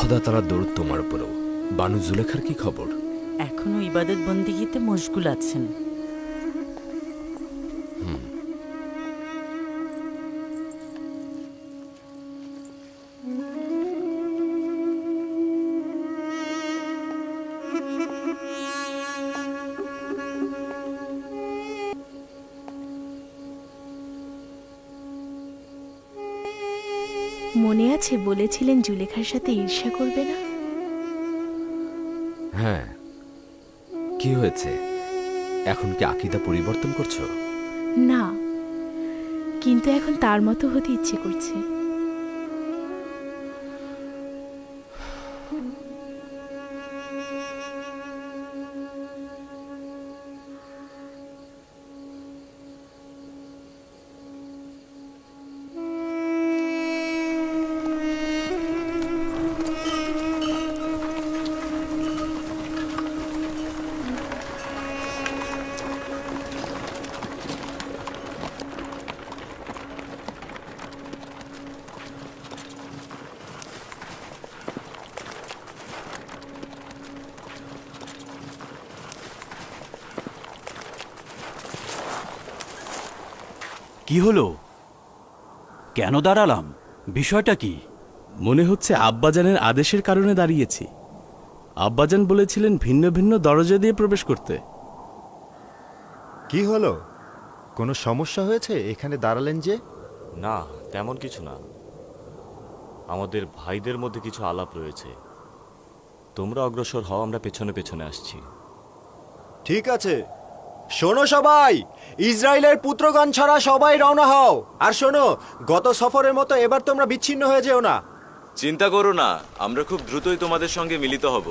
খোদা তাআলা দরুদ তোমার উপরও। বানু জুলেখার কি খবর? এখনো ইবাদত বন্দিগিতে মশগুল আছেন। মনে আছে বলেছিলেন জুলেখার সাথে ঈর্ষা করবে না? হ্যাঁ, কি হয়েছে? এখন কি আকীদা পরিবর্তন করছো? না, কিন্তু এখন তার মতো হতে ইচ্ছে করছে। কি হলো? কেন দাঁড়ালাম? বিষয়টা কি? মনে হচ্ছে আব্বাজানের আদেশের কারণে দাঁড়িয়েছি। আব্বাজান বলেছিলেন ভিন্ন ভিন্ন দরজা দিয়ে প্রবেশ করতে। কি হলো? কোনো সমস্যা হয়েছে? এখানে দাঁড়ালেন যে? না, তেমন কিছু না। আমাদের ভাইদের মধ্যে কিছু আলাপ রয়েছে। তোমরা অগ্রসর হও, আমরা পেছনে পেছনে আসছি। ঠিক আছে, শোনো সবাই, ইসরায়েলের পুত্রগণ ছাড়া সবাই রওনা হও। আর শোনো, গত সফরের মতো এবার তোমরা বিচ্ছিন্ন হয়ে যেও না। চিন্তা করো না, আমরা খুব দ্রুতই তোমাদের সঙ্গে মিলিত হব।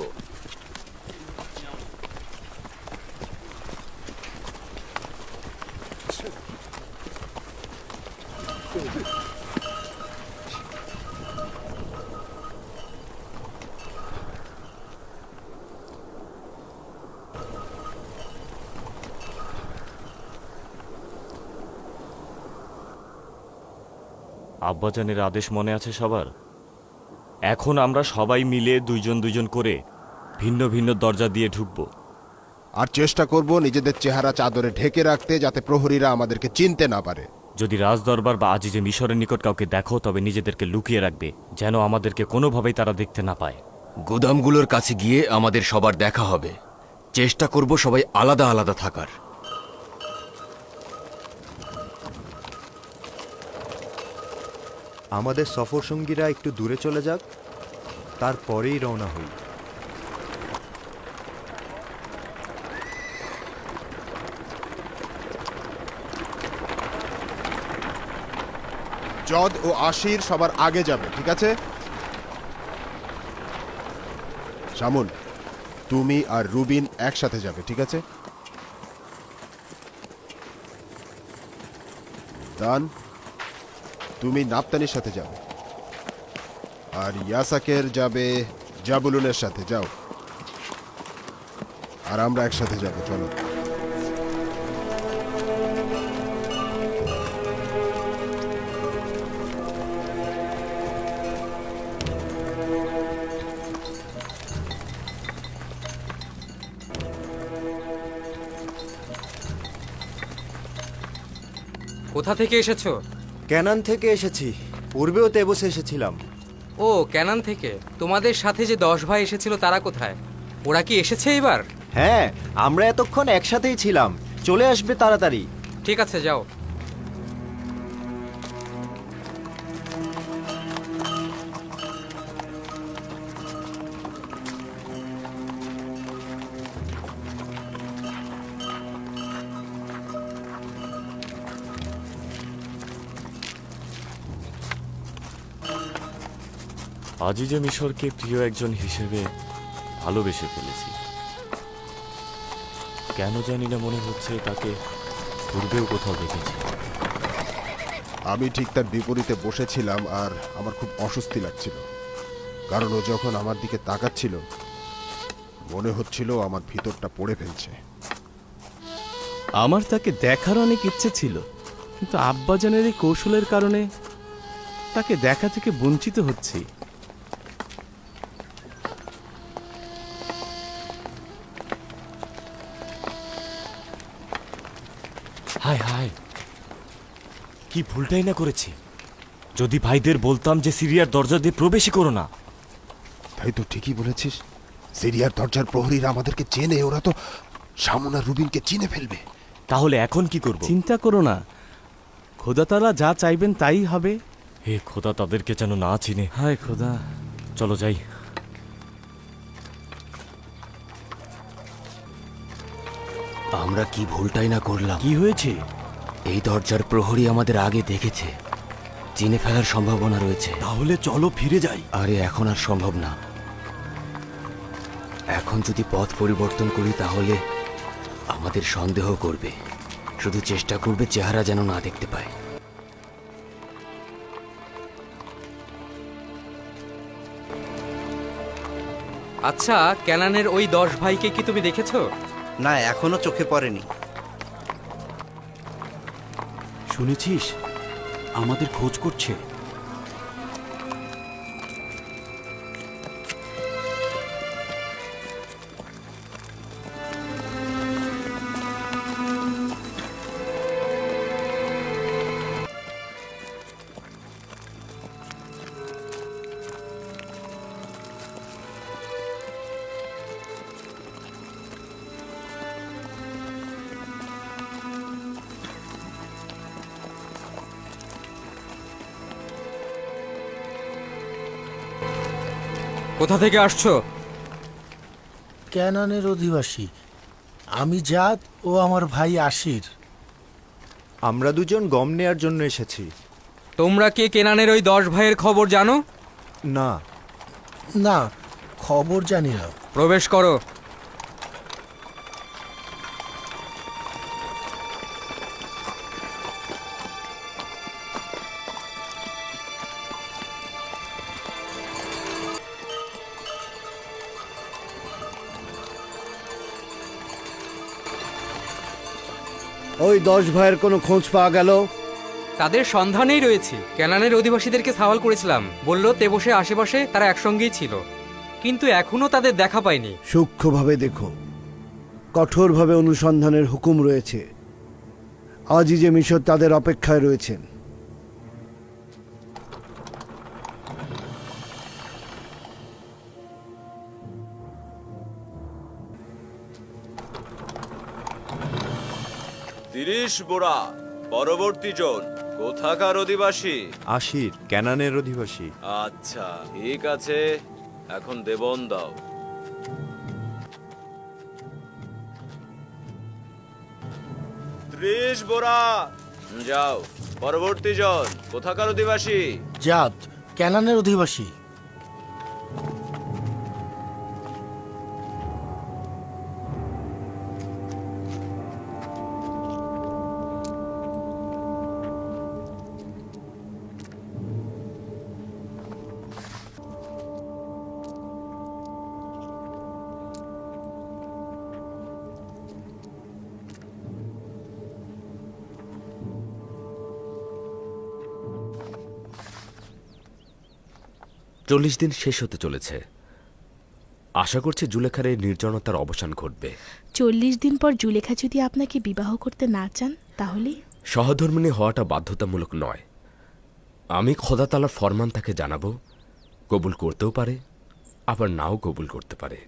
আব্বাজানের আদেশ মনে আছে সবার? এখন আমরা সবাই মিলে দুইজন দুইজন করে ভিন্ন ভিন্ন দরজা দিয়ে ঢুকব। আর চেষ্টা করব নিজেদের চেহারা চাদরে ঢেকে রাখতে, যাতে প্রহরীরা আমাদেরকে চিনতে না পারে। যদি রাজদরবার বা আজিজে মিশরের নিকট কাউকে দেখো, তবে নিজেদেরকে লুকিয়ে রাখবে, যেন আমাদেরকে কোনোভাবেই তারা দেখতে না পায়। গুদামগুলোর কাছে গিয়ে আমাদের সবার দেখা হবে। চেষ্টা করব সবাই আলাদা আলাদা থাকার। আমাদের সফর সঙ্গীরা একটু দূরে চলে যাক, তারপরেই রওনা হই। জদ ও আশির সবার আগে যাবে, ঠিক আছে? শামুন, তুমি আর রুবিন একসাথে যাবে, ঠিক আছে? দান, তুমি নাপতানির সাথে যাবে। আর ইয়াসাকের যাবে জাবুলুনের সাথে। যাও। আর আমরা একসাথে যাব, চলো। কোথা থেকে এসেছো? ক্যানান থেকে এসেছি। পূর্বেও তেবসে এসেছিলাম। ও, ক্যানান থেকে। তোমাদের সাথে যে 10 ভাই এসেছিল তারা কোথায়? ওরা কি এসেছে এবার? হ্যাঁ, আমরা এতক্ষণ একসাথেই ছিলাম। চলে আসবে তাড়াতাড়ি। ঠিক আছে, যাও। আজিজে মিশরকে প্রিয় একজন হিসেবে ভালোবেসে ফেলেছি। কেন জানি না, মনে হচ্ছে তাকে পূর্বেও কোথাও দেখেছি। আমি ঠিক তার বিপরীতে বসেছিলাম আর আমার খুব অস্বস্তি লাগছিল, কারণ ও যখন আমার দিকে তাকাচ্ছিল মনে হচ্ছিল আমার ভিতরটা পড়ে ফেলছে। আমার তাকে দেখার অনেক ইচ্ছে ছিল, কিন্তু আব্বাজানের এই কৌশলের কারণে তাকে দেখা থেকে বঞ্চিত হচ্ছি। হায় হায় কি ভুলটাই না করেছি। যদি ভাইদের বলতাম যে সিরিয়ার দরজা দিয়ে প্রবেশই করো না। তাই তো ঠিকই বলেছিস, সিরিয়ার দরজার প্রহরীরা আমাদেরকে চেনে, ওরা তো শামুন আর রুবিনকে চিনে ফেলবে। তাহলে এখন কি করব? চিন্তা করো না, খোদা তাআলা যা চাইবেন তাই হবে। হে খোদা, তাদেরকে যেন না চিনে। হায় খোদা। চলো যাই। আমরা কি ভুলটাই না করলাম। কি হয়েছে? এই দরজার প্রহরী আমাদের আগে দেখেছে, চিনে ফেলার সম্ভাবনা রয়েছে। তাহলে চলো ফিরে যাই। আরে এখন আর সম্ভব না। এখন যদি পথ পরিবর্তন করি তাহলে আমাদের সন্দেহ করবে, শুধু চেষ্টা করবে চেহারা যেন না দেখতে পায়। আচ্ছা, ক্যানানের ওই 10 ভাইকে কি তুমি দেখেছো? না, এখনো চোখে পড়েনি। শুনেছিস আমাদের খোঁজ করছে। কোথা থেকে আসছো? ক্যানানের অধিবাসী আমি, জাত ও আমার ভাই আশির। আমরা দুজন গম নেয়ার জন্য এসেছি। তোমরা কি কেনানের ওই 10 ভাইয়ের খবর জানো? না। না, খবর জানি না। প্রবেশ করো। ওই 10 ভাইয়ের কোনো খোঁজ পাওয়া গেল? তাদের সন্ধানেই রয়েছি। ক্যানানের অধিবাসীদেরকে সওয়াল করেছিলাম, বলল তেবসে আশেপাশে তারা একসঙ্গেই ছিল, কিন্তু এখনো তাদের দেখা পাইনি। সূক্ষ্মভাবে দেখো, কঠোরভাবে অনুসন্ধানের হুকুম রয়েছে। আজিজে মিশর তাদের অপেক্ষায় রয়েছেন। তিরিশ বোরা পরবর্তী জন কোথাকার অধিবাসী? আশির, ক্যানানের অধিবাসী। আচ্ছা ঠিক আছে, এখন দেবন দাও। 30 বোরা। যাও। পরবর্তী জন কোথাকার অধিবাসী? জাত, ক্যানানের অধিবাসী। চল্লিশ দিন শেষ হতে চলেছে। আশা করছি জুলেখার এই নির্জনতার অবসান ঘটবে। 40 দিন পর জুলেখা যদি আপনাকে বিবাহ করতে না চান তাহলে? সহধর্মিণী হওয়াটা বাধ্যতামূলক নয়। আমি খোদা তাআলার ফরমান তাকে জানাবো, কবুল করতেও পারে আবার নাও কবুল করতে পারে।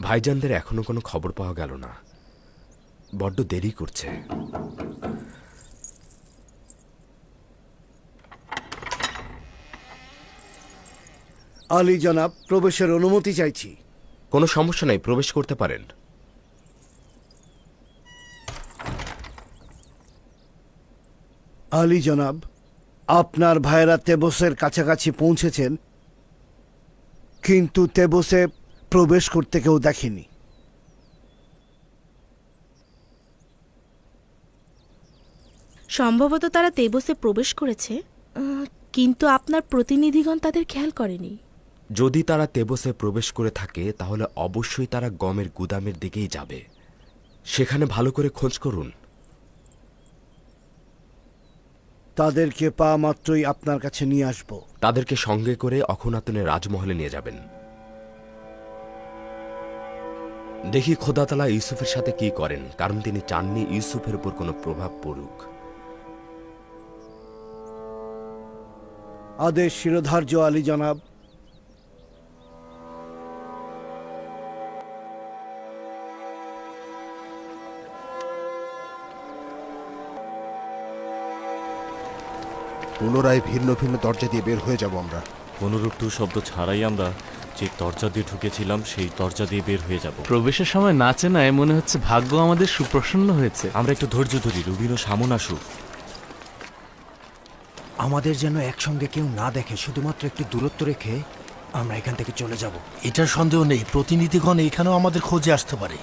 ভাইজানদের এখনো কোনো খবর পাওয়া গেল না, বড্ড দেরি করছে। আলী জনাব, প্রবেশের অনুমতি চাইছি। কোনো সমস্যা নাই, প্রবেশ করতে পারেন। আলী জনাব, আপনার ভাইয়েরা তেবসের কাছাকাছি পৌঁছেছেন, কিন্তু তেবসে প্রবেশ করতে কেউ দেখেনি। সম্ভবত তারা তেবসে প্রবেশ করেছে, কিন্তু আপনার প্রতিনিধিগণ তাদের খেয়াল করেনি। যদি তারা তেবসে প্রবেশ করে থাকে তাহলে অবশ্যই তারা গমের গুদামের দিকেই যাবে। সেখানে ভালো করে খোঁজ করুন। তাদেরকে পাওয়া মাত্রই আপনার কাছে নিয়ে আসব। তাদেরকে সঙ্গে করে অখনাতুনের রাজমহলে নিয়ে যাবেন। দেখি খোদাতালা ইউসুফের সাথে কি করেন, কারণ তিনি চাননি ইউসুফের উপর কোনো প্রভাব পড়ুক। আদেশ শিরোধার্য আলী জনাব। পুনরায় ভিন্ন ভিন্ন দরজা দিয়ে বের হয়ে যাব আমরা। পুনরুক্ত শব্দ ছাড়াই আমরা যে দরজা দিয়ে ঢুকেছিলাম সেই দরজা দিয়ে বের হয়ে যাব। প্রবেশের সময় না চেনায় মনে হচ্ছে ভাগ্য আমাদের সুপ্রসন্ন হয়েছে। আমরা একটু ধৈর্য ধরি, রুবিন ও সামন আসুক। আমাদের যেন একসঙ্গে কেউ না দেখে, শুধুমাত্র একটু দূরত্ব রেখে আমরা এখান থেকে চলে যাব। এটার সন্দেহ নেই, প্রতিনিধিগণ এখানেও আমাদের খোঁজে আসতে পারে।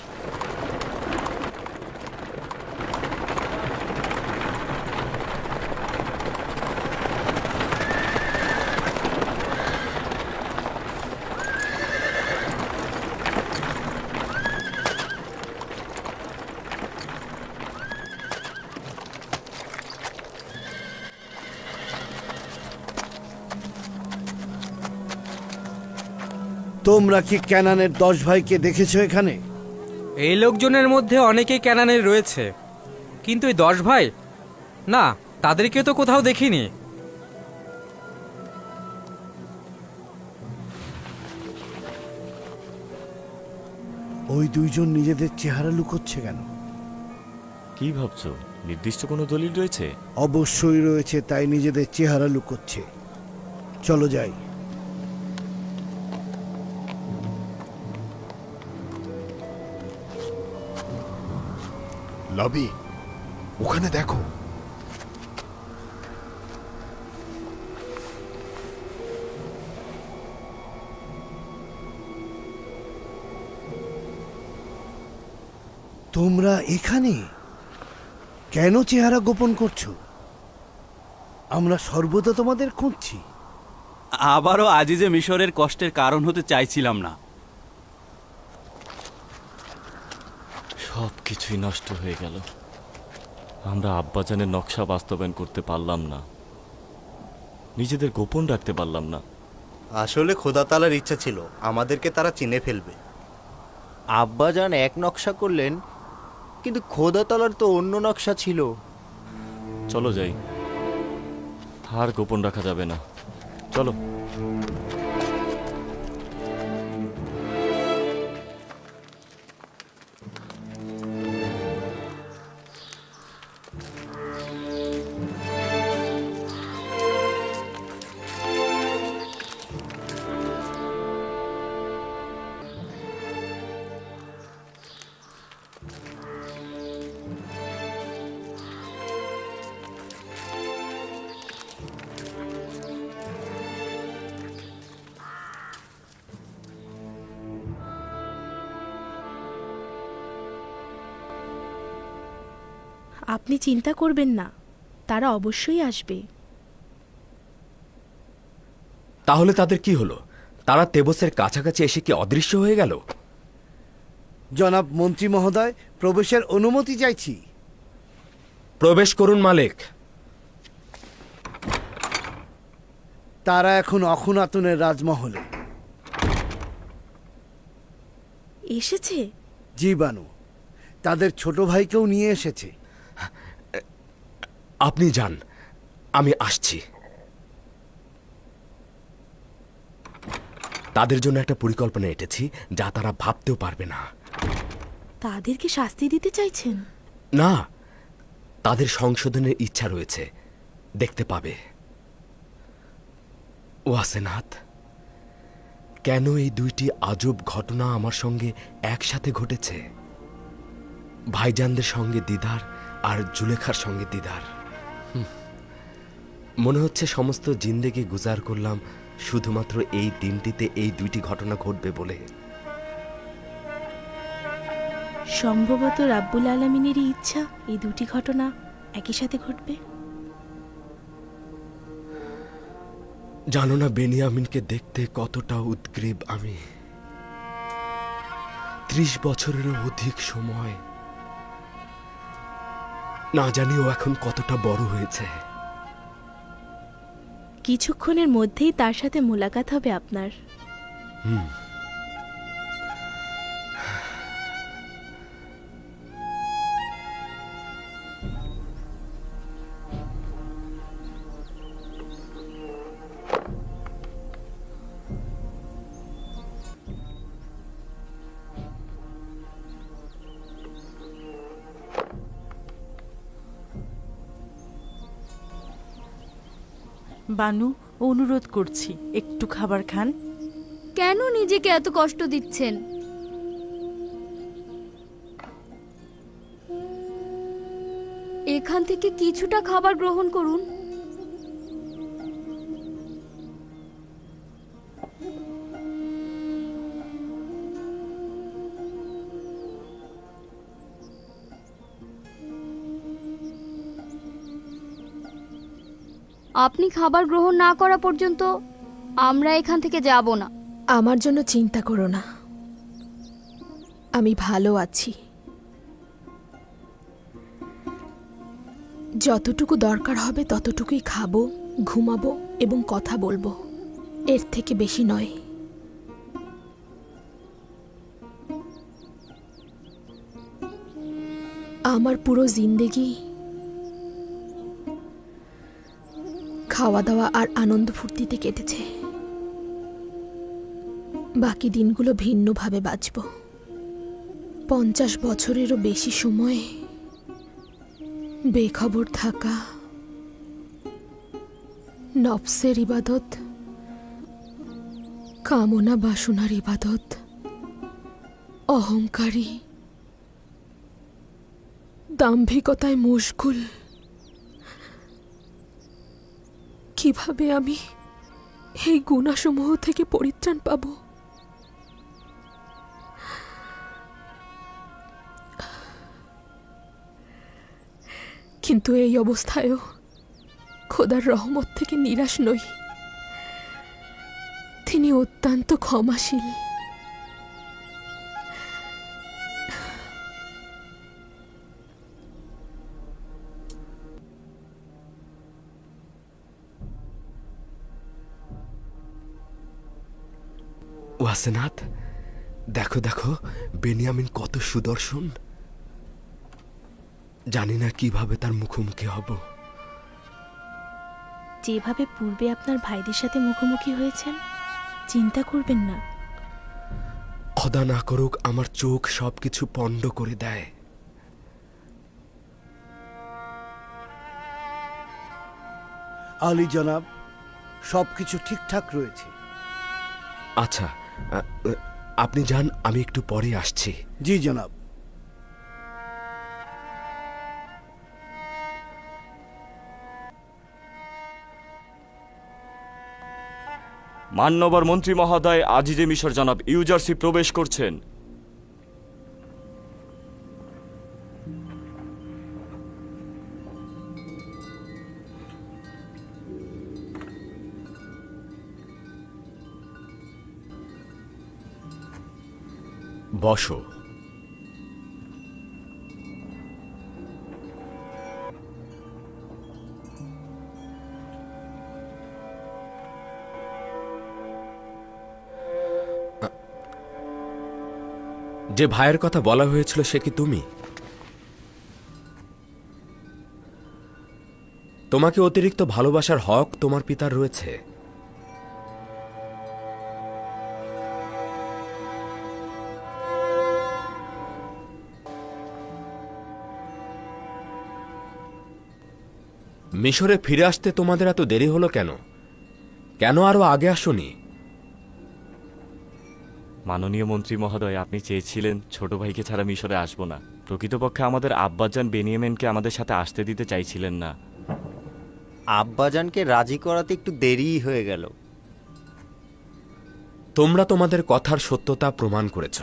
তোমরা কি ক্যানানের 10 ভাইকে দেখেছো এখানে? এই লোকজনের মধ্যে অনেকেই ক্যানানের রয়েছে, কিন্তু এই 10 ভাই না, তাদেরকে তো কোথাও দেখিনি। ওই দুইজন নিজেদের চেহারা লুকোচ্ছে কেন? কি ভাবছো, নির্দিষ্ট কোনো দলিল রয়েছে? অবশ্যই রয়েছে, তাই নিজেদের চেহারা লুকোচ্ছে। চলো যাই। লবি, ওখানে দেখো। তোমরা এখানে কেন চেহারা গোপন করছো? আমরা সর্বদা তোমাদের খুঁজছি। আবারও আজিজে মিশরের কষ্টের কারণ হতে চাইছিলাম না। সব কিছুই নষ্ট হয়ে গেল। আমরা আব্বাজানের নকশা বাস্তবায়ন করতে পারলাম না, নিজেদের গোপন রাখতে পারলাম না। আসলে খোদা তাআলার ইচ্ছা ছিল আমাদেরকে তারা চিনে ফেলবে। আব্বাজান এক নকশা করলেন, কিন্তু খোদা তাআলার তো অন্য নকশা ছিল। চলো যাই, আর গোপন রাখা যাবে না। চলো। আপনি চিন্তা করবেন না, তারা অবশ্যই আসবে। তাহলে তাদের কি হলো? তারা তেবসের কাছাকাছি এসে কি অদৃশ্য হয়ে গেল? জনাব মন্ত্রী মহোদয়, প্রবেশের অনুমতি চাইছি। প্রবেশ করুন মালিক। তারা এখন অখুনাতুনের রাজমহলে এসেছে। জি বানু, তাদের ছোট ভাইকেও নিয়ে এসেছে। আপনি যান, আমি আসছি। তাদের জন্য একটা পরিকল্পনা এঁটেছি যা তারা ভাবতেও পারবে না। তাদেরকে শাস্তি দিতে চাইছেন? না, তাদের সংশোধনের ইচ্ছা রয়েছে, দেখতে পাবে। ওয়াসেনাথ, কেন এই দুইটি আজব ঘটনা আমার সঙ্গে একসাথে ঘটেছে? ভাইজানদের সঙ্গে দিদার আর জুলেখার সঙ্গে দিদার। মনে হচ্ছে সমস্ত জিন্দেগি গুজার করলাম শুধুমাত্র এই দিনটিতে এই দুইটি ঘটনা ঘটবে বলে। সম্ভবত রাব্বুল আলামিনেরই ইচ্ছা এই দুটি ঘটনা একই সাথে ঘটবে। জানো না বেনিয়ামিনকে দেখতে কতটা উদ্গ্রীব আমি। 30 বছরেরও অধিক সময়, না জানি ও এখন কতটা বড় হয়েছে। কিছুক্ষণের মধ্যেই তার সাথে মোলাকাত হবে আপনার। বানু, অনুরোধ করছি একটু খাবার খান। কেন নিজেকে এত কষ্ট দিচ্ছেন? এখান থেকে কিছুটা খাবার গ্রহণ করুন। আপনি খাবার গ্রহণ না করা পর্যন্ত আমরা এখান থেকে যাব না। আমার জন্য চিন্তা করো না, আমি ভালো আছি। যতটুকু দরকার হবে ততটুকুই খাবো, ঘুমাবো এবং কথা বলবো, এর থেকে বেশি নয়। আমার পুরো জিন্দেগি খাওয়া দাওয়া আর আনন্দ ফুর্তিতে কেটেছে। বাকি দিনগুলো ভিন্নভাবে বাঁচব। 50 বছরেরও বেশি সময় বেখবর থাকা, নফসের ইবাদত, কামনা বাসনার ইবাদত, অহংকারী, দাম্ভিকতায় মশগুল। কিভাবে আমি এই গুণাসমূহ থেকে পরিত্রাণ পাব? কিন্তু এই অবস্থায়ও খোদার রহমত থেকে নিরাশ নই। তিনি অত্যন্ত ক্ষমাশীল। ওয়াসেনাথ, দেখো দেখো, বেনিয়ামিন কত সুদর্শন। জানি না কিভাবে তার মুখোমুখি হব। যেভাবে পূর্বে আপনার ভাইদের সাথে মুখোমুখি হয়েছেন, চিন্তা করবেন না। খোদা না করুক আমার চোখ সবকিছু পণ্ড করে দেয়। আলী জনাব, সবকিছু ঠিকঠাক রয়েছে। আচ্ছা, আপনি যান, আমি একটু পরে আসছি। জি জনাব। মান্যবর মন্ত্রী মহোদয় আজিজে মিশর জনাব ইউজারসি প্রবেশ করছেন। বসো। যে ভাইয়ের কথা বলা হয়েছিল সে কি তুমি? তোমাকে অতিরিক্ত ভালোবাসার হক তোমার পিতার রয়েছে। মিশরে ফিরে আসতে তোমাদের এত দেরি হলো কেন? কেন আরো আগে আসোনি? মাননীয় মন্ত্রী মহোদয়, আপনি চেয়েছিলেন ছোট ভাইকে ছাড়া মিশরে আসব না। প্রকৃতপক্ষে আমাদের আব্বাজান বেনিয়ামিনকে আমাদের সাথে আসতে দিতে চাইছিলেন না। আব্বাজানকে রাজি করাতে একটু দেরিই হয়ে গেল। তোমরা তোমাদের কথার সত্যতা প্রমাণ করেছ।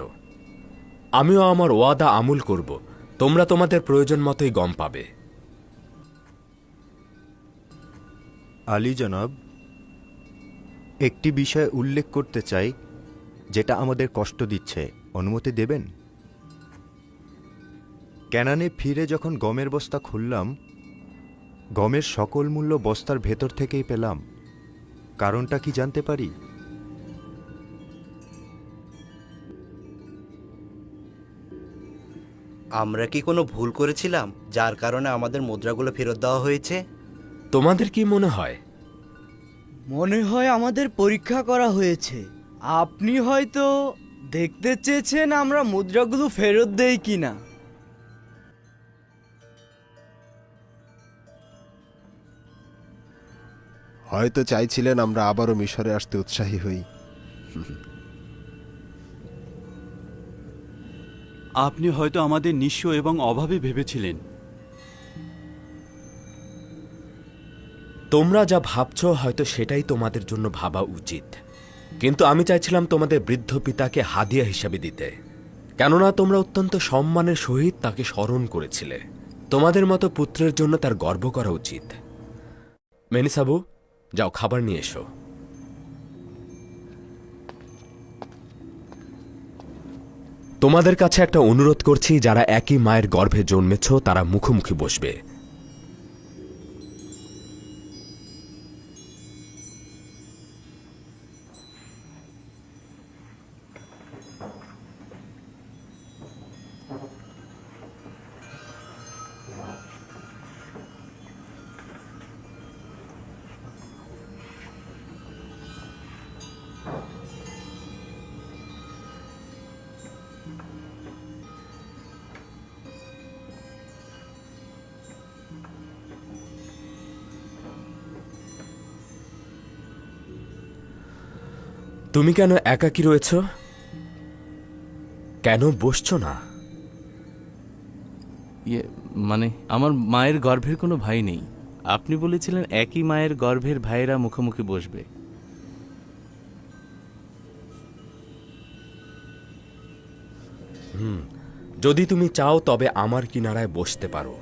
আমিও আমার ওয়াদা আমল করব। তোমরা তোমাদের প্রয়োজন মতোই গম পাবে। আলী জনাব, একটি বিষয় উল্লেখ করতে চাই যেটা আমাদের কষ্ট দিচ্ছে। অনুমতি দেবেন? ক্যানানে ফিরে যখন গমের বস্তা খুললাম, গমের সকল মূল্য বস্তার ভেতর থেকেই পেলাম। কারণটা কি জানতে পারি? আমরা কি কোনো ভুল করেছিলাম যার কারণে আমাদের মুদ্রাগুলো ফেরত দেওয়া হয়েছে? তোমাদের কি মনে হয়? মনে হয় আমাদের পরীক্ষা করা হয়েছে। আপনি হয়তো দেখতে চেয়েছেন আমরা মুদ্রাগুলো ফেরত দেই কিনা। হয়তো চাইছিলেন আমরা আবারও মিশরে আসতে উৎসাহী হই। আপনি হয়তো আমাদের নিঃস্ব এবং অভাবে ভেবেছিলেন। তোমরা যা ভাবছ হয়তো সেটাই তোমাদের জন্য ভাবা উচিত, কিন্তু আমি চাইছিলাম তোমাদের বৃদ্ধ পিতাকে হাদিয়া হিসাবে দিতে, কেননা তোমরা অত্যন্ত সম্মানের সহিত তাকে স্মরণ করেছিলে। তোমাদের মতো পুত্রের জন্য তার গর্ব করা উচিত। মেনিসাবু, যাও খাবার নিয়ে এসো। তোমাদের কাছে একটা অনুরোধ করছি, যারা একই মায়ের গর্ভে জন্মেছ তারা মুখোমুখি বসবে। তুমি কেন একাকী রয়েছ? কেন বসছো না? মানে আমার মায়ের গর্ভের কোনো ভাই নেই। আপনি বলেছিলেন একই মায়ের গর্ভের ভাইয়েরা মুখোমুখি বসবে। যদি তুমি চাও তবে আমার কিনারায় বসতে পারো।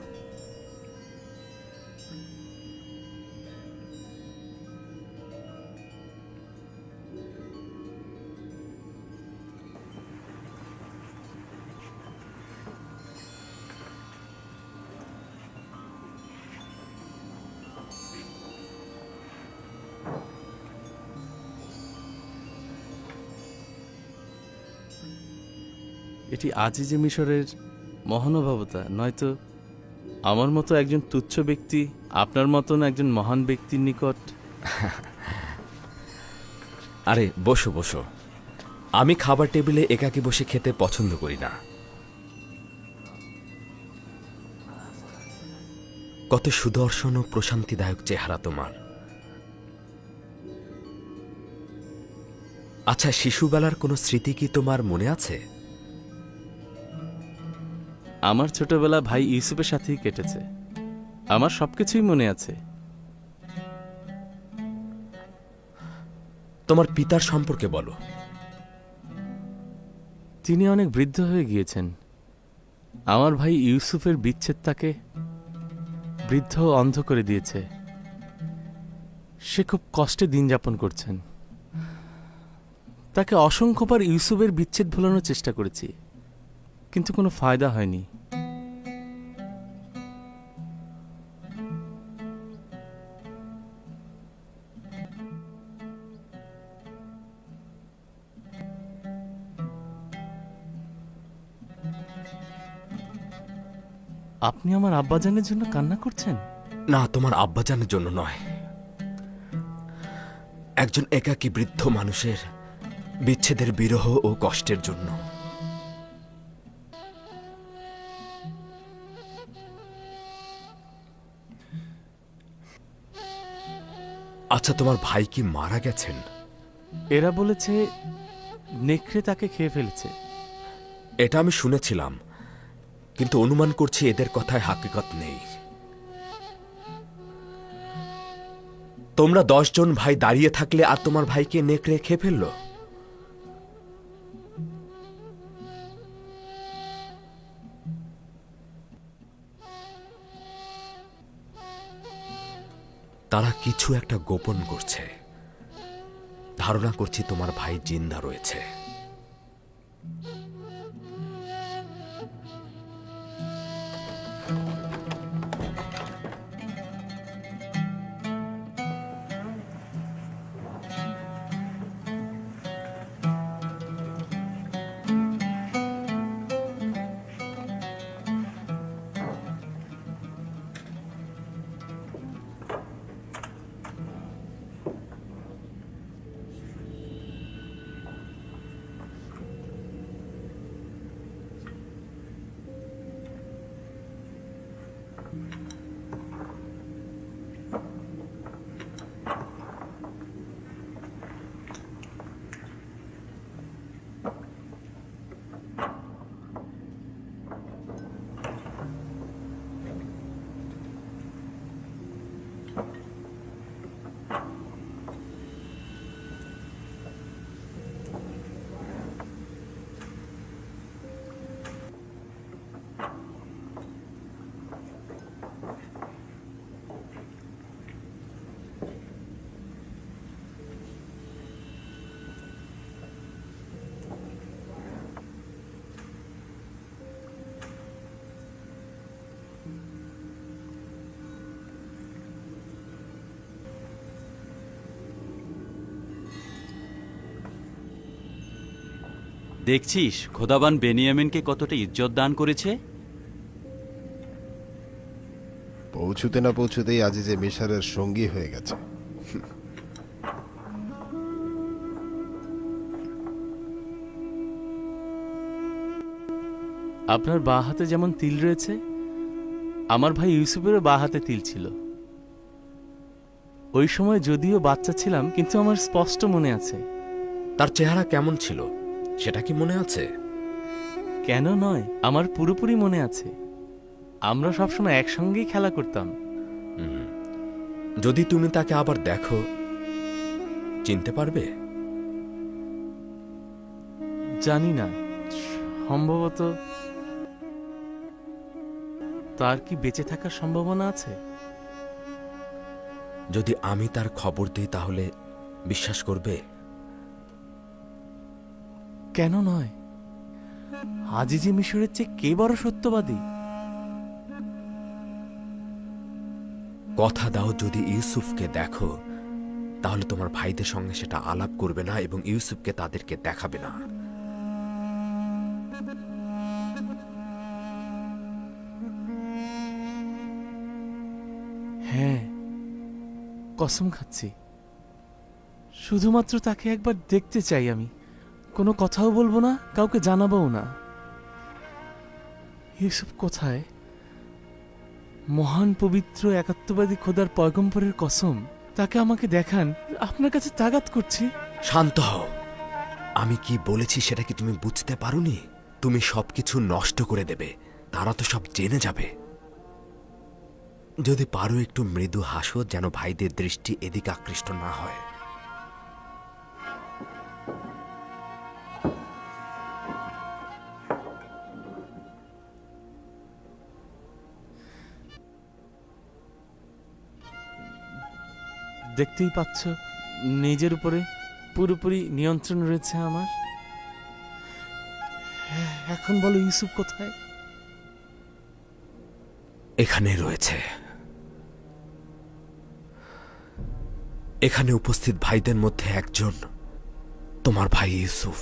এটি আজিজে মিশরের মহানুভবতা, নয়তো আমার মতো একজন তুচ্ছ ব্যক্তি আপনার মতন একজন মহান ব্যক্তির নিকট। আরে বসো বসো, আমি খাবার টেবিলে একাকী বসে খেতে পছন্দ করি না। কত সুদর্শন ও প্রশান্তিদায়ক চেহারা তোমার। আচ্ছা, শিশুবেলার কোনো স্মৃতি কি তোমার মনে আছে? আমার ছোটবেলা ভাই ইউসুফের সাথেই কেটেছে। আমার সবকিছুই মনে আছে। তোমার পিতার সম্পর্কে বলো। তিনি অনেক বৃদ্ধ হয়ে গিয়েছেন। আমার ভাই ইউসুফের বিচ্ছেদ তাকে বৃদ্ধ ও অন্ধ করে দিয়েছে। সে খুব কষ্টে দিন যাপন করছেন। তাকে অসংখ্যবার ইউসুফের বিচ্ছেদ ভোলানোর চেষ্টা করেছি, কিন্তু কোনো ফায়দা হয়নি। আপনি আমার আব্বাজানের জন্য কান্না করছেন? না, তোমার আব্বাজানের জন্য নয়, একজন একাকী বৃদ্ধ মানুষের বিচ্ছেদের বিরহ ও কষ্টের জন্য। আচ্ছা, তোমার ভাই কি মারা গেছেন? এরা বলেছে নেকড়ে তাকে খেয়ে ফেলেছে। এটা আমি শুনেছিলাম, কিন্তু অনুমান করছি এদের কথায় হাকিকত নেই। তোমরা 10 জন ভাই দাঁড়িয়ে থাকলে আর তোমার ভাইকে নেকড়ে খেয়ে ফেলল? তারা কিছু একটা গোপন করছে। ধারণা করছি তোমার ভাই জিন্দা রয়েছে। দেখছিস খোদাবান বেনিয়ামিনকে কতটা ইজ্জত দান করেছে। পৌঁছুতে না পৌঁছুতেই আজিজে মিশরের সঙ্গী হয়ে গেছে। আপনার বাঁ হাতে যেমন তিল রয়েছে, আমার ভাই ইউসুফেরও বাঁ হাতে তিল ছিল। ওই সময় যদিও বাচ্চা ছিলাম, কিন্তু আমার স্পষ্ট মনে আছে। তার চেহারা কেমন ছিল সেটা কি মনে আছে? কেন নয়, আমার পুরোপুরি মনে আছে। আমরা সবসময় একসঙ্গেই খেলা করতাম। যদি তুমি তাকে আবার দেখো, চিনতে পারবে? জানি না, সম্ভবত। তার কি বেঁচে থাকার সম্ভাবনা আছে? যদি আমি তার খবর দিই তাহলে বিশ্বাস করবে? কেন নয়? আজিজে মিশরের চেয়ে কে বড় সত্যবাদী? কথা দাও, যদি ইউসুফকে দেখো তাহলে তোমার ভাইদের সঙ্গে সেটা আলাপ করবে না এবং ইউসুফকে তাদেরকে দেখাবে না। হ্যাঁ, কসম খাচ্ছি। শুধুমাত্র তাকে একবার দেখতে চাই আমি। কোনো কথাও বলবো না, কাউকে জানাবও না। ইউসুফ কোথায়? মহান পবিত্র একাত্মবাদী খোদার পয়গম্বরের কসম, তাকে আমাকে দেখান। আপনার কাছে তাগাত করছি। শান্ত হও। আমি কি বলেছি সেটা কি তুমি বুঝতে পারোনি? তুমি সবকিছু নষ্ট করে দেবে, তারা তো সব জেনে যাবে। যদি পারো একটু মৃদু হাসো, যেন ভাইদের দৃষ্টি এদিকে আকৃষ্ট না হয়। দেখতেই পাচ্ছ, নিজের উপরে পুরোপুরি নিয়ন্ত্রণ রয়েছে আমার। এখন বলো, ইউসুফ কোথায়? এখানে রয়েছে। এখানে উপস্থিত ভাইদের মধ্যে একজন তোমার ভাই Yusuf.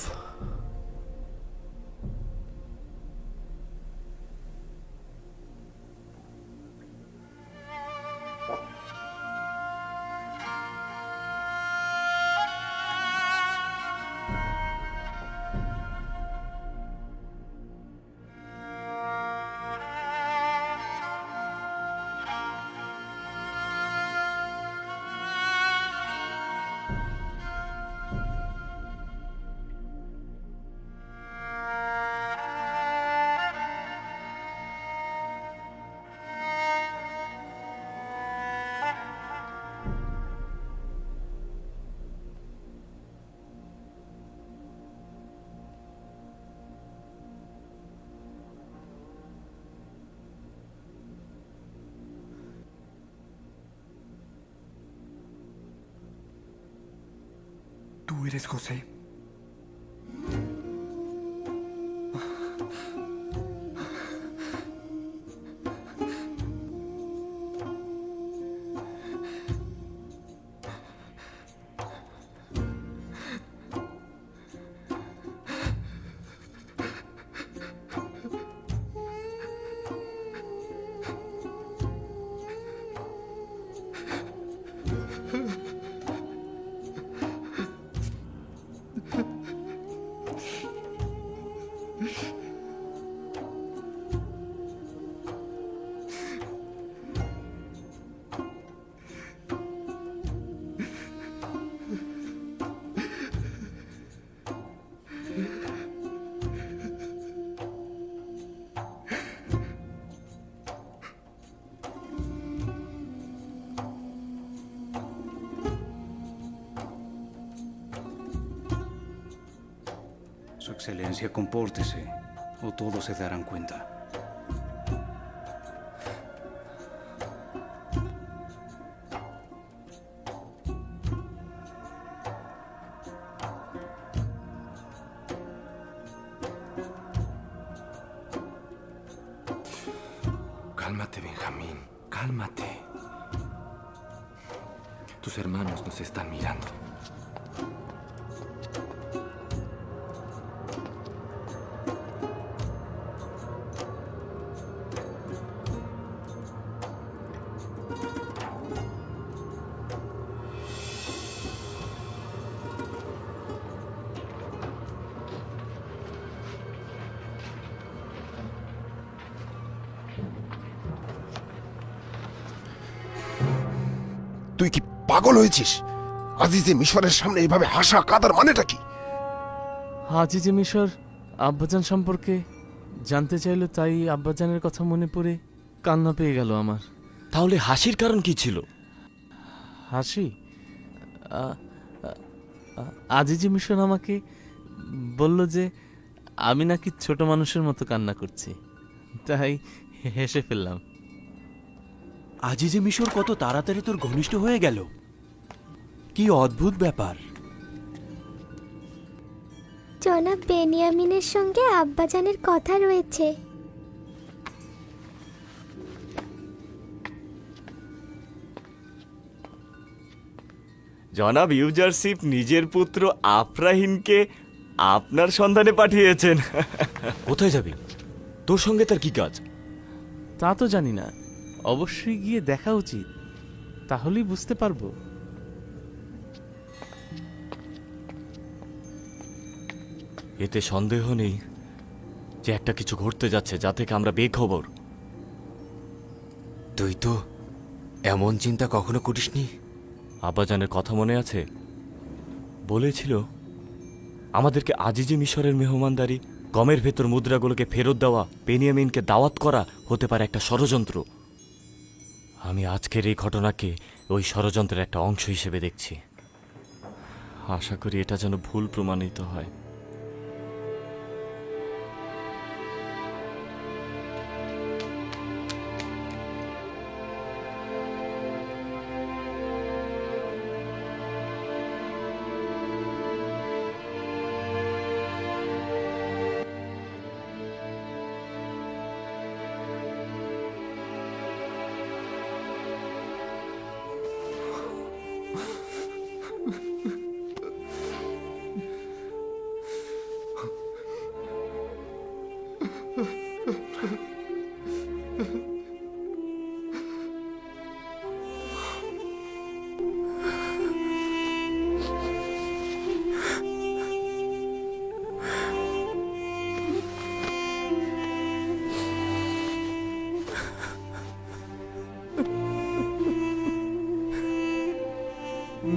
¿Tú eres José? Su excelencia, compórtese o todos se darán cuenta. Cálmate, Benjamín, cálmate. Tus hermanos nos están mirando. তুই কি পাগল হয়েছিস? আজিজে মিশরের সামনে এভাবে হাসা কাদার মানেটা কি? আজিজে মিশর আব্বাজান সম্পর্কে জানতে চাইলো, তাই আব্বাজানের কথা মনে পড়ে কান্না পেয়ে গেল আমার। তাহলে হাসির কারণ কি ছিল? হাসি? আজিজে মিশর আমাকে বলল যে আমি নাকি ছোট মানুষের মতো কান্না করছি, তাই হেসে ফেললাম। আজিজে মিশর কত তাড়াতাড়ি তোর ঘনিষ্ঠ হয়ে গেল, কি অদ্ভুত ব্যাপার। জনাব বেনিয়ামিনের সঙ্গে আব্বাজানের কথা রয়েছে। জনাব ইউজারশিপ নিজের পুত্র আফরাহিনকে আপনার সন্ধানে পাঠিয়েছেন। কোথায় যাবে? তোর সঙ্গে তার কি কাজ? তা তো জানি না, অবশ্যই গিয়ে দেখা উচিত, তাহলেই বুঝতে পারবো। এতে সন্দেহ নেই যে একটা কিছু ঘটতে যাচ্ছে, যা থেকে আমরা বেখবর। তুই তো এমন চিন্তা কখনো করিসনি? আব্বাজানের কথা মনে আছে? বলেছিল আমাদেরকে আজিজে মিশরের মেহমানদারি, গমের ভেতর মুদ্রাগুলোকে ফেরত দেওয়া, বেনিয়ামিনকে দাওয়াত করা হতে পারে একটা ষড়যন্ত্র। আমি আজকের এই ঘটনাকে ওই ষড়যন্ত্রের একটা অংশ হিসেবে দেখছি। আশা করি এটা যেন ভুল প্রমাণিত হয়।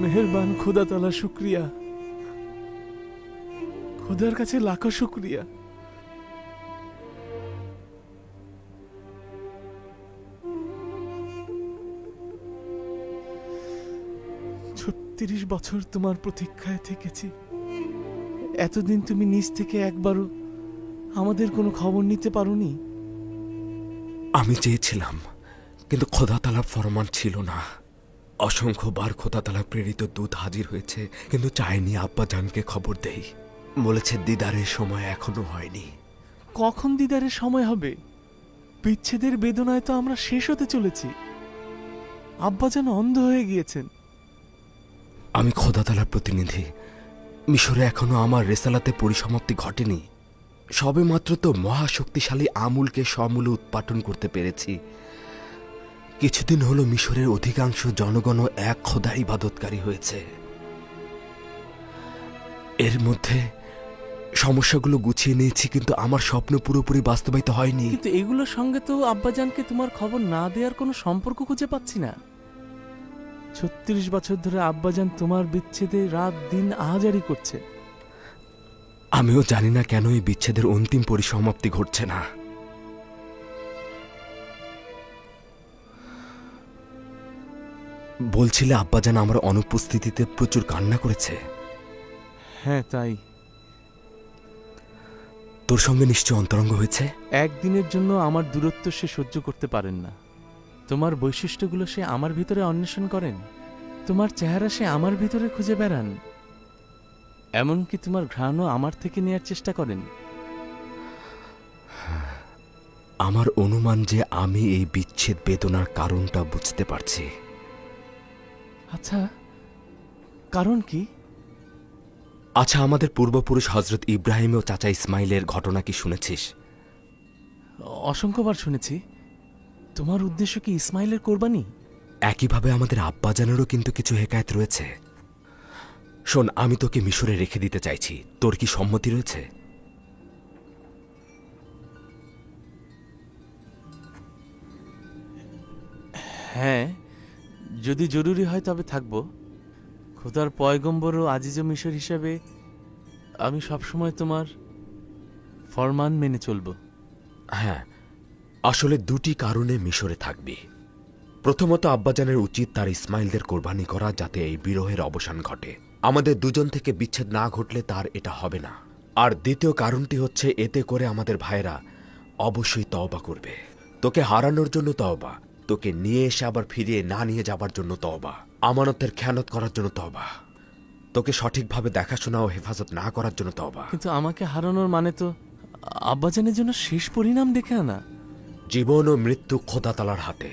মেহেরবান খোদা তাআলা, শুক্রিয়া, খোদার কাছে লাখো শুক্রিয়া। ৩৬ বছর তোমার প্রতীক্ষায় থেকেছি। এতদিন তুমি নিজ থেকে একবারও আমাদের কোনো খবর নিতে পারোনি। আমি চেয়েছিলাম, কিন্তু খোদা তাআলার ফরমান ছিল না। অসংখ্যবার খোদা তাআলা প্রেরিত দূত হাজির হয়েছে, কিন্তু চাইনি আব্বাজানকে খবর দেই। বলেছে দিদারের সময় এখনো হয়নি। কখন দিদারের সময় হবে? বিচ্ছেদের বেদনায় তো আমরা শেষ হতে চলেছি। আব্বাজান অন্ধ হয়ে গিয়েছেন। আমি খোদা তাআলার প্রতিনিধি। মিশরে এখনো আমার রেসালাতে পরিসমাপ্তি ঘটেনি। সবে মাত্র তো মহাশক্তিশালী আমুলকে সমূলে উৎপাটন করতে পেরেছি। কিছুদিন হলো মিশরের অধিকাংশ জনগণ এক খোদা ইবাদতকারী হয়েছে। এর মধ্যে সমস্যাগুলো গুছিয়ে নিয়েছি, কিন্তু আমার স্বপ্ন পুরোপুরি বাস্তবায়িত হয়নি। কিন্তু এগুলোর সঙ্গে তো আব্বাজানকে তোমার খবর না দেওয়ার কোনো সম্পর্ক খুঁজে পাচ্ছি না। ৩৬ বছর ধরে আব্বাজান তোমার বিচ্ছেদে রাত দিন আহাজারি করছে। আমিও জানি না কেন এই বিচ্ছেদের অন্তিম পরিসমাপ্তি ঘটছে না। বলছিলে আব্বাজান আমার অনুপস্থিতিতে প্রচুর কান্না করেছে। হ্যাঁ, তাই। তোর সঙ্গে নিশ্চয় অন্তরঙ্গ হয়েছে। একদিনের জন্য আমার দূরত্ব সে সহ্য করতে পারেন না। তোমার বৈশিষ্ট্যগুলো সে আমার ভিতরে অন্বেষণ করেন, তোমার চেহারা সে আমার ভিতরে খুঁজে বেড়ান, এমনকি তোমার ঘ্রাণও আমার থেকে নেয়ার চেষ্টা করেন। আমার অনুমান যে আমি এই বিচ্ছেদ বেদনার কারণটা বুঝতে পারছি। আচ্ছা, কারণ কি? আচ্ছা, আমাদের পূর্বপুরুষ হজরত ইব্রাহিম ও চাচা ইসমাইলের ঘটনা কি শুনেছিস? অসংখ্যবার শুনেছি। তোমার উদ্দেশ্য কি ইসমাইলের কোরবানি? একইভাবে আমাদের আব্বাজানেরও কিন্তু কিছু হেকায়েত রয়েছে। শোন, আমি তোকে মিশরে রেখে দিতে চাইছি। তোর কি সম্মতি রয়েছে? হ্যাঁ, যদি জরুরি হয় তবে থাকব। খোদার পয়গম্বর ও আজিজ মিশর হিসেবে আমি সবসময় তোমার ফরমান মেনে চলব। হ্যাঁ, আসলে দুটি কারণে মিশরে থাকবি। প্রথমত, আব্বাজানের উচিত তার ইসমাইলদের কোরবানি করা, যাতে এই বিরহের অবসান ঘটে। আমাদের দুজন থেকে বিচ্ছেদ না ঘটলে তার এটা হবে না। আর দ্বিতীয় কারণটি হচ্ছে, এতে করে আমাদের ভাইরা অবশ্যই তওবা করবে। তোকে হারানোর জন্য তওবা, তোকে নিয়ে এসে আবার ফিরিয়ে না নিয়ে যাবার জন্য তওবা, আমানতের খেয়ানত করার জন্য তওবা, তোকে সঠিকভাবে দেখাশোনা ও হেফাজত না করার জন্য তওবা। কিন্তু আমাকে হারানোর মানে তো আব্বাজানের জন্য শেষ পরিণাম দেখে আনা। জীবন ও মৃত্যু খোদা তালার হাতে।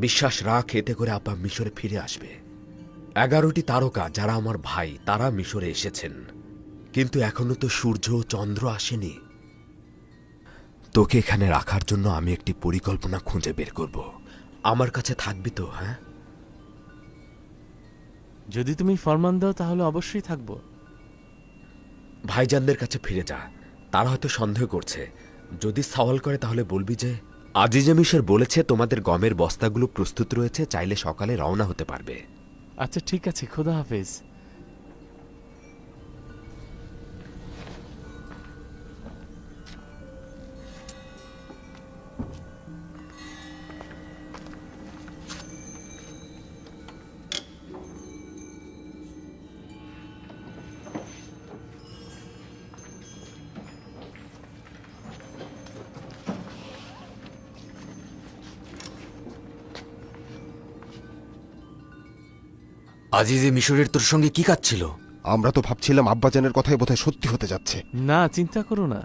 বিশ্বাস রাখ, এতে করে আব্বা মিশরে ফিরে আসবে। 11টি তারকা যারা আমার ভাই, তারা মিশরে এসেছেন, কিন্তু এখনো তো সূর্য ও চন্দ্র আসেনি। তোকে এখানে রাখার জন্য আমি একটি পরিকল্পনা খুঁজে বের করব। আমার কাছে থাকবি তো? হ্যাঁ, যদি তুমি ফরমান দাও তাহলে অবশ্যই থাকব। ভাইজানদের কাছে ফিরে যা, তারা হয়তো সন্দেহ করছে। যদি সওয়াল করে তাহলে বলবি যে আজিজে মিশর বলেছে তোমাদের গমের বস্তাগুলো প্রস্তুত রয়েছে, চাইলে সকালে রওনা হতে পারবে। আচ্ছা ঠিক আছে, খোদা হাফেজ। আজিজে মিশরের তোর সঙ্গে কি কাজ ছিল? আমরা তো ভাবছিলাম আব্বাজানের কথাই বোধহয় সত্যি হতে যাচ্ছে। না, চিন্তা করো না।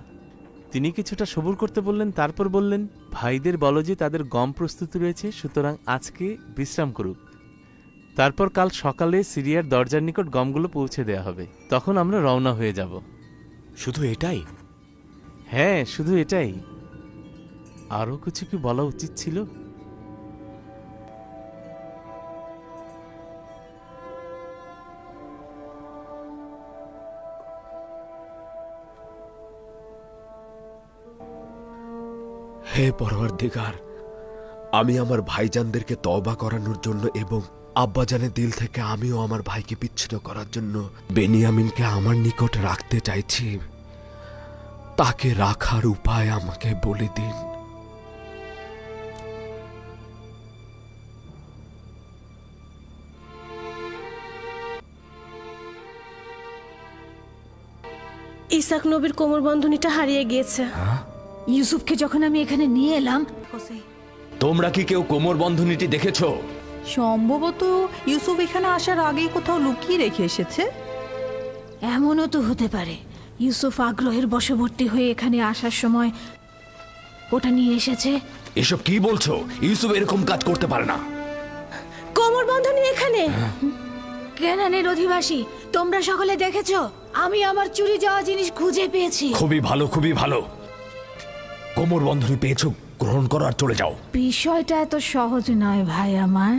তিনি কিছুটা সবুর করতে বললেন, তারপর বললেন, ভাইদের বলো যে তাদের গম প্রস্তুত রয়েছে, সুতরাং আজকে বিশ্রাম করুক। তারপর কাল সকালে সিরিয়ার দরজার নিকট গমগুলো পৌঁছে দেয়া হবে, তখন আমরা রওনা হয়ে যাব। শুধু এটাই? হ্যাঁ, শুধু এটাই। আরও কিছু কি বলা উচিত ছিল? হে পরওয়ারদিগার, আমি আমার ভাইজানদেরকে তওবা করানোর জন্য এবং আব্বাজানের দিল থেকে আমিও আমার ভাইকে বিচ্ছিন্ন করার জন্য বেনিয়ামিনকে আমার নিকট রাখতে চাইছি। তাকে রাখার উপায় আমাকে বলে দিন। ইসাক নবীর কোমর বন্ধনীটা হারিয়ে গিয়েছে। ইউসুফকে যখন আমি এখানে নিয়ে এলাম, তোমরা কি কেউ কোমর বন্ধনীটি দেখেছো? সম্ভবত ইউসুফ এখানে আসার আগেই কোথাও লুকিয়ে রেখে এসেছে। এমনও তো হতে পারে ইউসুফ আগ্রহের বশবর্তী হয়ে এখানে আসার সময় ওটা নিয়ে এসেছে। এসব কি বলছো? ইউসুফ এরকম কাজ করতে পারে না। কোমর বন্ধনী এখানে। কেনানের অধিবাসী, তোমরা সকলে দেখেছো আমি আমার চুরি যাওয়া জিনিস খুঁজে পেয়েছি। খুবই ভালো, খুবই ভালো। কোমর বন্ধনী পেয়েছো, গ্রহণ করো আর চলে যাও। বিষয়টা এত সহজ নয় ভাই আমার।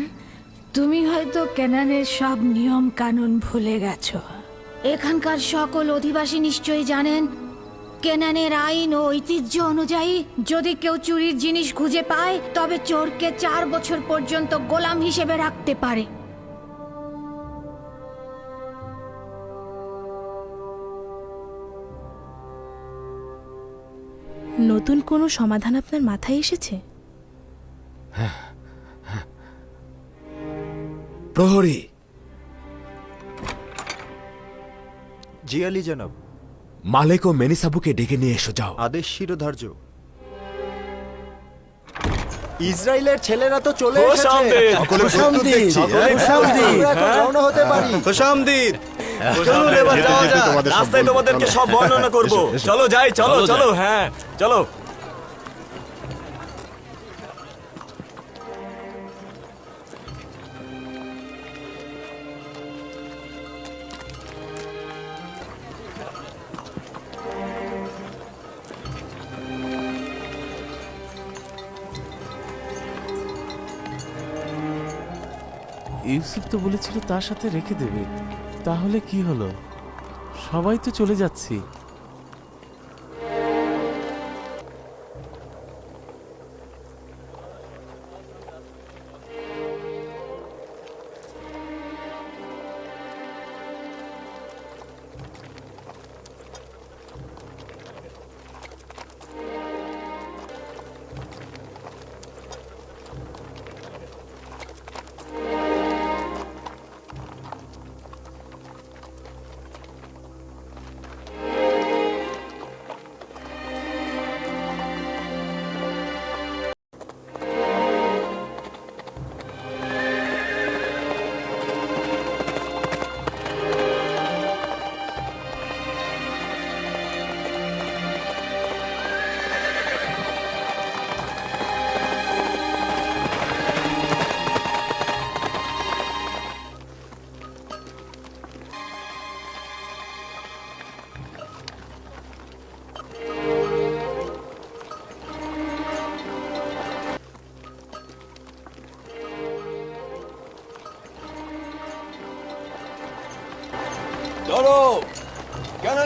তুমি হয়তো কেনানের সব নিয়ম কানুন ভুলে গেছো। এখানকার সকল অধিবাসী নিশ্চয়ই জানেন, কেনানের আইন ও ঐতিহ্য অনুযায়ী যদি কেউ চুরির জিনিস খুঁজে পায় তবে চোরকে 4 বছর পর্যন্ত গোলাম হিসেবে রাখতে পারে। নতুন কোনো সমাধান আপনার মাথায় এসেছে? প্রহরী। জি আলী জনাব। মালেক ও মেনিসাবুকে ডেকে নিয়ে এসো, যাও। আদেশ শিরোধার্য। ইসরায়েলের ছেলেরা তো চলে এসেছে। সকলে প্রস্তুত দেখছি। আমরা এখন রওনা হতে পারি। খুশামদিদ। চলুন এবার যাওয়া যাক। রাস্তায় তোমাদেরকে সব বর্ণনা করব। চলো যাই, চলো চলো। হ্যাঁ চলো। ইউসুফ তো বলেছিল তার সাথে রেখে দেবে, তাহলে কি হলো? সবাই তো চলে যাচ্ছি।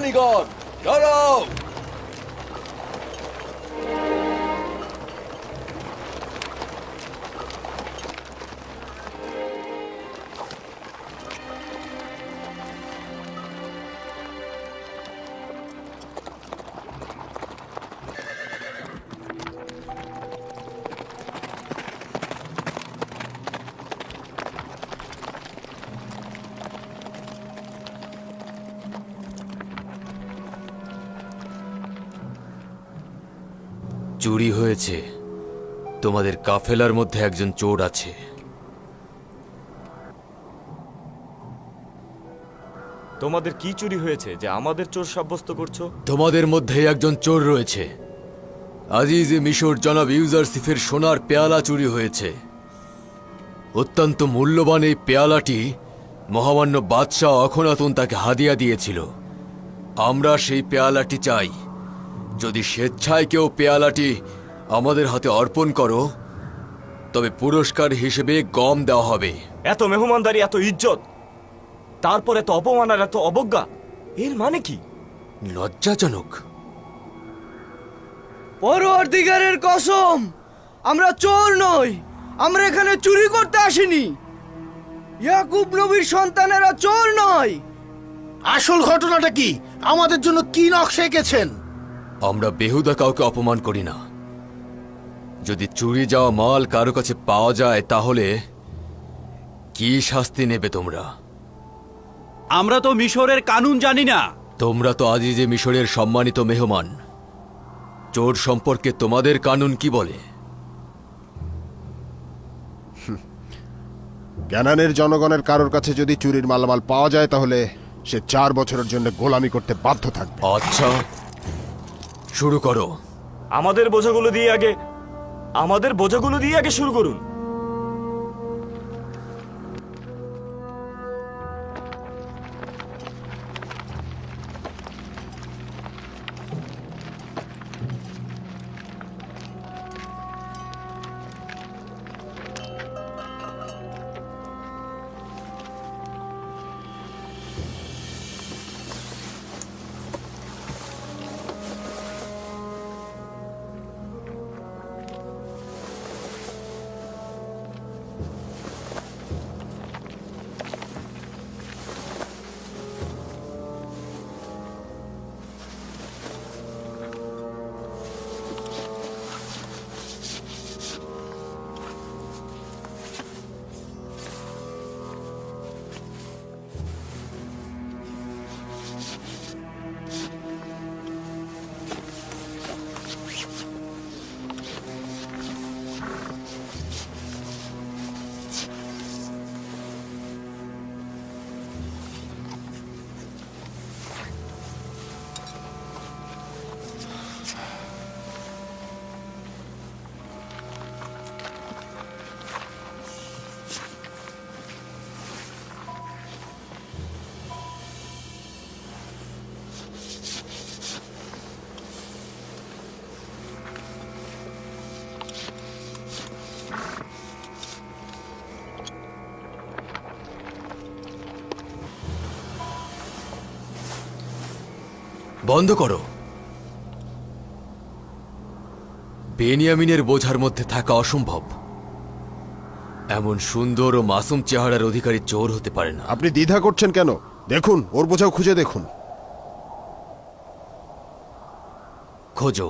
সেনানীগণ দাঁড়াও! চুরি হয়েছে। তোমাদের কাফেলার মধ্যে একজন চোর আছে। তোমাদের কি চুরি হয়েছে যে আমাদের চোর সাব্যস্ত করছো? তোমাদের মধ্যে একজন চোর রয়েছে। আজিজে মিশর জনাব ইউজারসিফের সোনার পেয়ালা চুরি হয়েছে। অত্যন্ত মূল্যবান এই পেয়ালাটি মহামান্য বাদশাহ অখনাতুন তাকে হাদিয়া দিয়েছিল। আমরা সেই পেয়ালাটি চাই। যদি স্বেচ্ছায় কেউ পেয়ালাটি আমাদের হাতে অর্পণ করো তবে পুরস্কার হিসেবে গম দেওয়া হবে। এত মেহমানদারি, এত ইজ্জত, তারপর এত অপমান আর এত অবজ্ঞা, এর মানে কি? লজ্জাজনক। পরওয়ারদিগারের কসম, আমরা চোর নই, আমরা এখানে চুরি করতে আসিনি। ইয়াকুব নবীর সন্তানেরা চোর নয়। আসল ঘটনাটা কি? আমাদের জন্য কি নকশা এঁকেছেন? আমরা বেহুদা কাউকে অপমান করি না। যদি চুরি যাওয়া মাল কারো কাছে পাওয়া যায় তাহলে কি শাস্তি নেবে তোমরা? আমরা তো মিশরের কানুন জানি না। তোমরা তো আজিজে মিশরের সম্মানিত মেহমান। চোর সম্পর্কে তোমাদের কানুন কি বলে? ক্যানানের জনগণের কারোর কাছে যদি চুরির মালামাল পাওয়া যায় তাহলে সে 4 বছরের জন্য গোলামি করতে বাধ্য থাকবে। আচ্ছা, শুরু করো। আমাদের বোঝাগুলো দিয়ে আগে শুরু করুন। বন্ধ করো। বেনিয়ামিনের বোঝার মধ্যে থাকা অসম্ভব। এমন সুন্দর ও মাসুম চেহারার অধিকারী চোর হতে পারে না। আপনি দ্বিধা করছেন কেন? দেখুন, ওর বোঝাও খুঁজে দেখুন। খোঁজো।